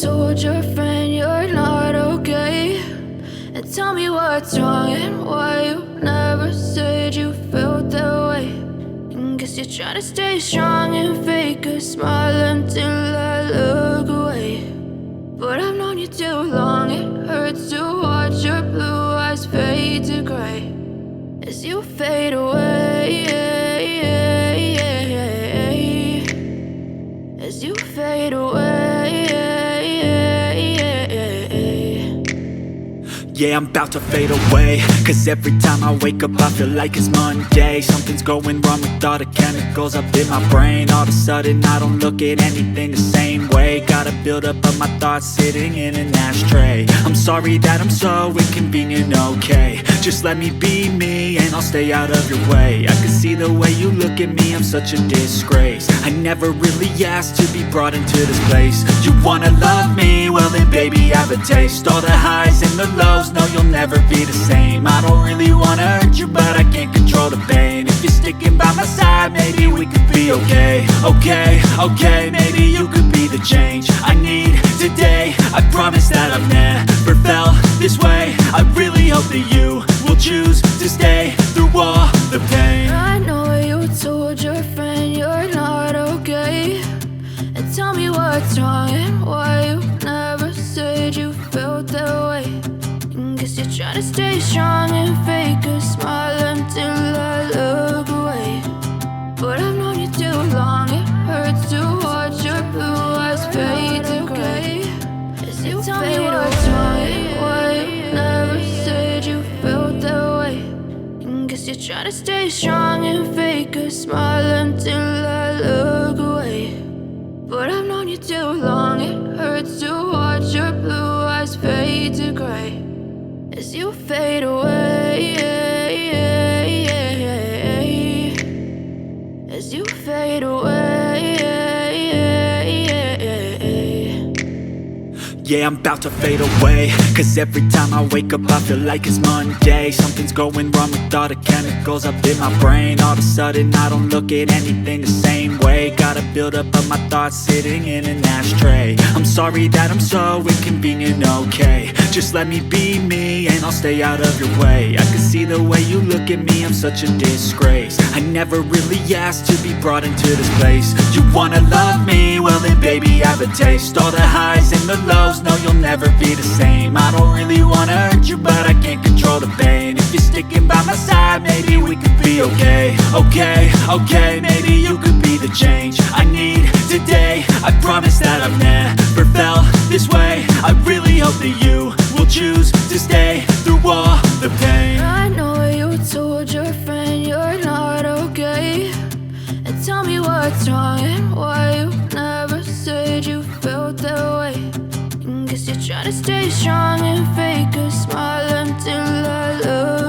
told your friend you're not okay? And tell me what's wrong and why you never said you felt that way. And guess you're trying to stay strong and fake a smile until I look away. But I've known you too long, it hurts to watch your blue eyes fade to gray as you fade away, as you fade away. Yeah, I'm about to fade away, cause every time I wake up I feel like it's Monday. Something's going wrong with all the chemicals up in my brain. All of a sudden I don't look at anything the same way. Got a buildup of my thoughts sitting in an ashtray. I'm sorry that I'm so inconvenient, okay? Just let me be me and I'll stay out of your way. I can see the way you look at me, I'm such a disgrace. I never really asked to be brought into this place. You wanna love me? Well then baby, have a taste. All the highs and the lows, no, you'll never be the same. I don't really wanna hurt you, but I can't control the pain. If you're sticking by my side, maybe we could be okay. Okay, maybe you could be the change I need today. I promise that I've never felt this way. I really hope that you will choose to stay through all the pain. I know you told your friend you're not okay. And tell me what's wrong and why you never said you felt that way. And guess you're trying to stay strong and fake a smile until I look away. But I've known you too long, it hurts to watch your blue eyes fade to gray as you tell me what's wrong and why you never said you felt that way. And guess you're trying to stay strong and fake a smile until I look away. But I've known you too long, it hurts to watch your blue eyes fade to gray as you fade away, as you fade away. Yeah, I'm about to fade away, cause every time I wake up I feel like it's Monday. Something's going wrong with all the chemicals up in my brain. All of a sudden I don't look at anything the same way. Got a buildup of my thoughts sitting in an ashtray. I'm sorry that I'm so inconvenient, okay? Just let me be me and I'll stay out of your way. I can see the way you look at me, I'm such a disgrace. I never really asked to be brought into this place. You wanna love me? Well then baby, have a taste. All the highs and the lows, no, you'll never be the same. I don't really wanna hurt you, but I can't control the pain. If you're sticking by my side, maybe we could be okay. Okay, maybe you could be the change I need today. I promise that I've never felt this way. I really hope that you will choose to stay through all the pain. I know you told your friend you're not okay. And tell me what's wrong and why you never said you felt that way. And guess you're trying to stay strong and fake a smile until I look